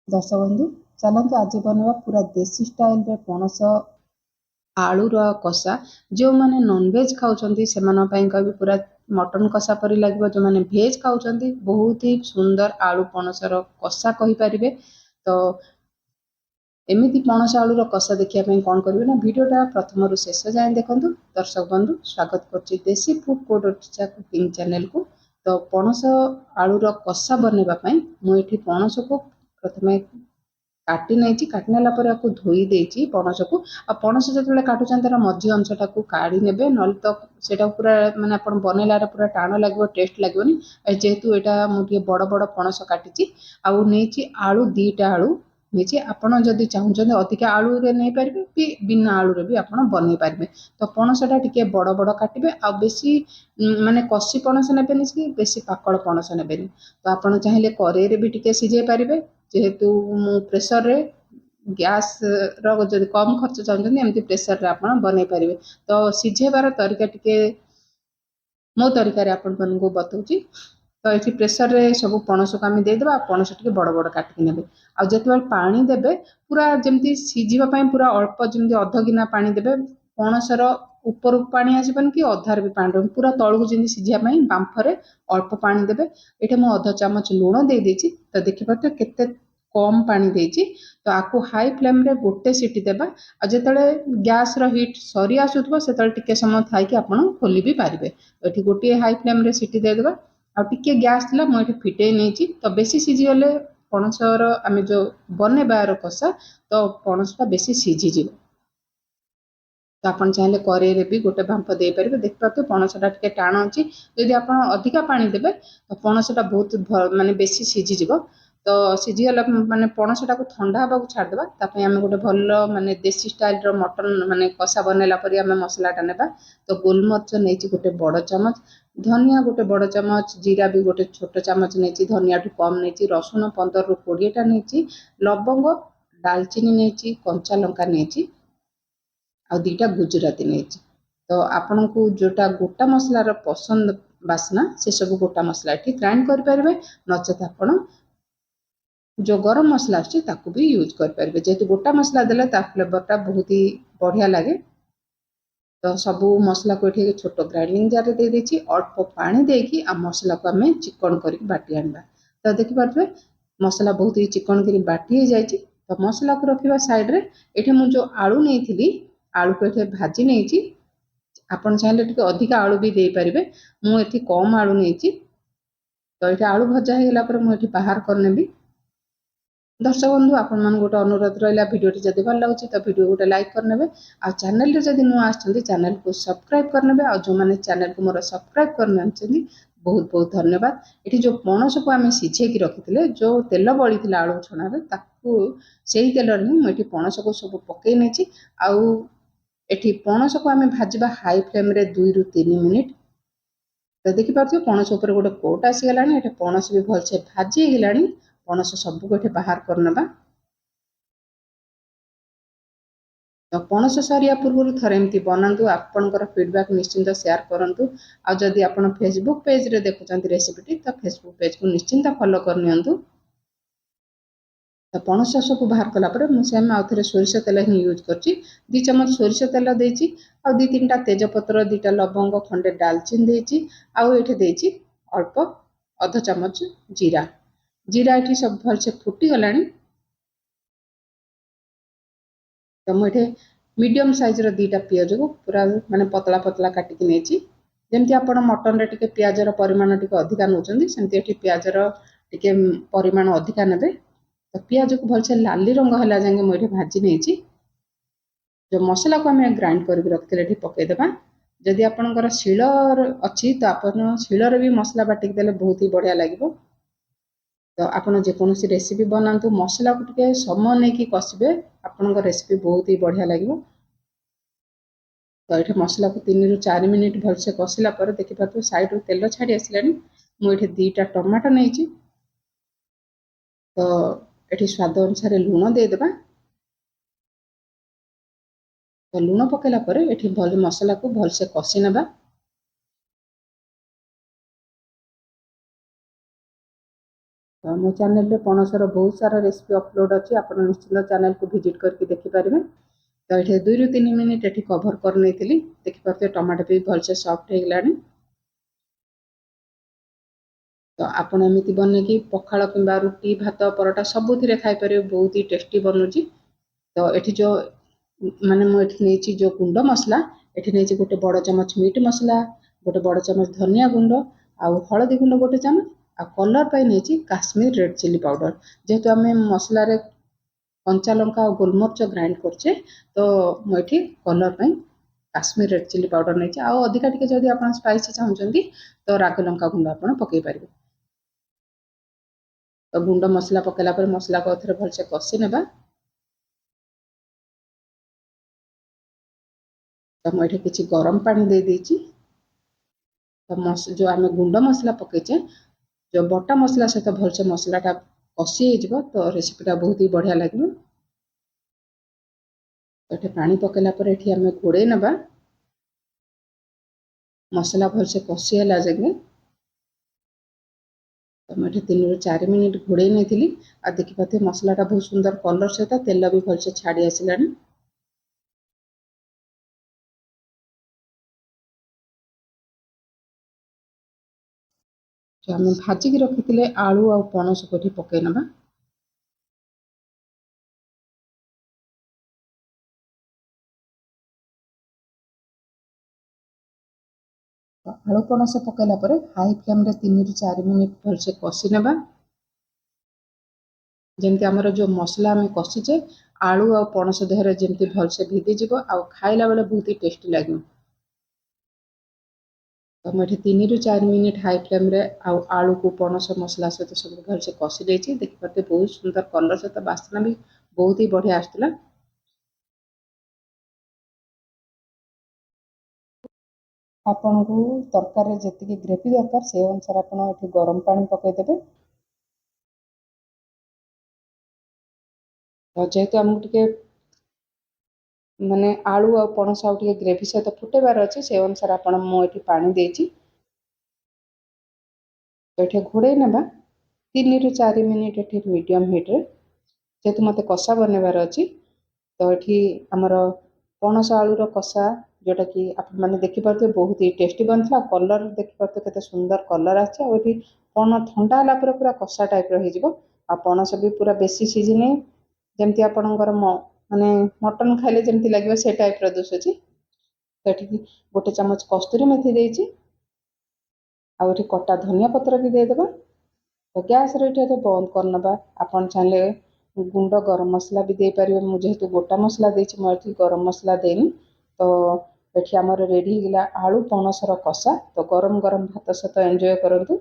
दर्शक बंधु चलते आज बनवा पूरा देसी स्टाइल रे पणस आलूर कषा। जो मैंने नॉनवेज खाऊं से पूरा मटन कषा परी लगे। जो मैंने भेज खाऊं बहुत ही सुंदर आलू पणसर कषा कहींपारे। तो एमती पणस आलूर कषा देखा कौन करेंगे ना भिडटा प्रथम रु शेष जाए देखूँ। दर्शक बंधु स्वागत कर देसी फूड कोड कुकिंग चैनल को। तो पणस आलूर कषा बनवाई मुझे पणस को प्रथम काटी नहीं काटी नाला धोई देती पणस को। आ पणस जो काटुचान तार मझी अंशटा को काढ़ी ने ना तो सेटा पूरा माने आप बनैला पूरा टाण लगे टेस्ट लगेनि। जेहेतु यहाँ मुझे बड़ बड़ पणस काटी आउे आलू 2टा आलू नहीं आपड़ जदि चाहते अधिका आलू नहीं पारे भी बिना आलू भी आप बनई पारे। तो पणसटा टी बड़ बड़ काटे आ बेसी माने कषि पणस ने कि बेसी पाकल पणस ने। तो आपड़ चाहिए कड़े भी टी सीझे पारे जेहेतु मु प्रेसर रे गैस रो कम खर्च चाहते एमती प्रेसर रे आप बनई पारे। तो सीझेबार तरीका टी मो तरीका आपण को बताऊँ। तो ये प्रेसर रे सब पणस को आम देदेबा पणस टी बड़ बड़ काटिक ने आते पानी देवे पूरा जमी सीझापी पूरा अल्प जमी अध गिना पानी देवे। पणसर ऊपर पानी आसबन कि अधार भी पानी देवे पूरा तलू जमी सीझापी बांफरे अल्प पानी देवे। ये मुझे अध चामच लुण दे देछि। तो देखिए केते कम पानी देछि। तो आपको हाई फ्लेम रे गोटे सीटी देबा आ जेतले गैस रो हीट सरी आसुथबो सेतले टिके समय थाई कि आपण खोली भी पारिबे। एठी गोटे हाई फ्लेम रे सीटी दे देबा आ टिके गैस थिला मु एठी फिटे नेछि। तो बेसी सीझी गले पणसर आम जो बनेबार कषा तो पणसटा बेसी सीझी जीव। तो आप चाहिए कड़े भी गोटे बांफ दे पारे। देख पाते पणसटा टे टाण अच्छी जदि आप अधिका पानी देवे तो पणसटा बहुत माने बेसी सीझीज। तो सीझीगला माने पणसटा को ठंडा हाँ छाड़देबा आम गोटे भल माने देसी स्टाइल मटन माने कषा बनैला परी आम मसलाटा नेबा। तो गोलमरिच नहीं गोटे बड़ चामच, धनिया गोटे बड़ चामच, जीरा भी गोटे छोट चामच नहीं, धनिया ठू कम नहीं, रसुण 15 ରୁ 20टा नहीं, लवंग डालचीनी नहीं, कंचा लंका नहीं आ 2टा गुजराती नहीं। तो आपण को जोटा गोटा मसलार पसंद बासना से सब गोटा मसला ये ग्राइंड करें नचेत आप जो गरम मसला आसको भी यूज करेंगे। जेहेतु गोटा मसला देले फ्लेवरटा बहुत ही बढ़िया लगे। तो सबू मसला को ये छोट ग्राइंडिंग जार दे देछि अल्प पानी देकी आ मसला को आम चिकन कर बाटी आनबा। तो देखिए मसला बहुत ही चिकन कर बाटी जाइए। तो मसला को रखा साइड रे ये मुझे जो आलू नहीं आलू को ये भाजी नहीं आपन चाहिए टी अधिका आलू भी दे पारे। मुझे कम आलू नहीं। तो ये आलू भजा होगा मुझे बाहर करनेबी। दर्शक बंधु आपण मान गोटे अनुरोध रहा भिडियोटी जब भल लगे तो भिडियो गोटे लाइक करने आ चैनल रे जब नुआ आछंती चैनल को सब्सक्राइब करने आ जो मैंने चैनल को मोर सब्सक्राइब करना बहुत बहुत धन्यवाद। ये जो पणस को आम सीझेक रखी जो तेल बड़ी आलू छणार से तेल ही मुझे पणस को सब पकई नहीं आठी पणस को आम भाजवा हाई फ्लेम रे 2 ରୁ 3 मिनिट। तो देखिए पणस उपर गोटे कोट आसीगला ये पणस भी भलसे भाजी गला पणस सबको ये बाहर करना। तो पणस सरिया पूर्व थरे एमती बनातु आपणकर फीडबैक निश्चिंत शेयर करूँ। आदि आप फेसबुक पेज रे देखुं रेसिपीटी तो फेसबुक पेज को निश्चिंत फॉलो करनी। तो पणस को बाहर कलापर मुझे आउ थे सोरिष तेल ही यूज कर 2 चम्मच सोरिष तेल देती आ 2-3टा तेजपत्र 2टा लवंग खंडे डालचीन देती आठी अल्प अध चामच जीरा जीरा ये सब भलसे फुटी गला। तो मुझे मीडियम साइज रो 2टा पियाज को पूरा माने पतला पतला काटिक नहीं जमती आप मटन रे टिके पियाजर परिमाण टिके अधिका नौकरी सेमती ये पियाजर टिके परिमाण अधिका ने। तो पियाज को भलसे लाली रंग है जाए मुझे भाजी नहीं जो मसला को आम ग्राइंड कर रखी पकईदेवा। जदि आपंकर शिल अच्छी तो आप शिलर भी मसला बाटिक देले बहुत ही बढ़िया लगे। तो आपड़ जेकोसी रेसिपी बनातु मसला को टिके समय नहीं कषिबे आपन रेसिपी बहुत ही बढ़िया लगे। तो ये मसला को 3 ରୁ 4 मिनिट भलसे कषिला देखिए साइड रू तेल छाड़ी आसला। मुझे 2टा टमाटो नहीं तो ये स्वाद अनुसार लुण देदेबा। तो लुण पकेला ये भल मसला को भलसे कषि नेबा। मो चैनल रे पणसर बहुत सारा रेसिपी अपलोड अच्छी आप निश्चित चैनल को विजिट करके देखिपारे। तो ये 2 ରୁ 3 मिनिट ये कभर कर नहीं देखिपे टमाटो भी भलसे सफ्ट हो गलानी। तो आपण एमती बनैकी पखाड़ कि रुटी भात परोटा सबुथिरे खाईपर बहुत ही टेस्टी बनूची। तो ये जो माने मुझे जो गुंड मसला ये गोटे बड़ चमच मीट मसला गोटे बड़ चमच धनिया गुंड आउ हलदी गुंड गोटे चमच आ कलर पाई नहीं काश्मीर रेड चिली पाउडर जेहेतु आम मसला कंचा लंका और गोलमरीच ग्राइंड करचे तो मुझे कलर पाई काश्मीर रेड चिली पाउडर नहीं आउ अधिका टिके जदि आप स्पाइसी चाहते तो राग लंका गुंड आप पकई पारे। तो गुंड मसला पकेला पर मसला को थे भलसे कषि नेबा। तो मुझे किसी गरम पानी दे देची। तो जो आम गुंड मसला पकईचे जो बटा मसला सहित भलसे मसलाटा कषि हो तो रेसिपीटा बहुत ही बढ़िया लगे। तो ये पानी पकेला पर ये आम घोड़े नेबा मसला भलसे कषि है जगह। तो मुझे 3 ରୁ 4 मिनिट घोड़े नहीं आ देखिपे मसलाटा बहुत सुंदर कलर सहित तेल भी भलसे छाड़ी आसला। जो आम भाजिकी रखी आलू आ पणस को पकई नवा। आलू पणस पकईला हाई फ्लेम रे 3 ରୁ 4 मिनिट भलसे कषि नेबा। जमती आमर जो मसला आम कषिचे आलू आ पणस देहरे जमती भलसे भिदी आ खाइला बेले बहुत ही टेस्टी लगे। तो मुझे 3 ରୁ 4 मिनिट हाई फ्लेम रे आलू को पणस मसला सहित सब भलसे कषि देखिए बहुत सुंदर कलर सहित बास्ना भी बहुत ही बढ़िया आसला। आपन को तरकारी जी ग्रेवी दरकार से अनुसार आप गरम पानी पकईदेवे। जेहेतु आमको टे माने आलू आ पणस आ ग्रेवी सहित फुटेबार अच्छे से अनुसार आपण मुझे पानी देची। तो ये घोड़े नेबा 3 ରୁ 4 मिनिट ये मीडियम हिट्रे जेहेतु मत कषा बनवार अच्छी। तो ये आमर पणस आलूर कषा जोटा कि आप मैंने देखिपे बहुत ही टेस्टी बनता कलर देखिपे के सुंदर कलर आछे पण ठंडा है पूरा कषा टाइप पणस भी पूरा बेसी सीझी जमती आपणकर माने मटन खाइले जमती लगे से टाइप दुसुची। तो ये गोटे चमच कस्तूरी मेथी देची आउ कटा धनिया पत्र भी देदेबा। तो गैस रे बंद करनबा आपन चाहे गुंड गरम मसला भी दे पारे मुझे गोटा मसला देची मुझे गरम मसला देनी। तो ये आमर रेडी गला आलू पणसर कषा। तो गरम गरम भात सहित एंजॉय करंतु।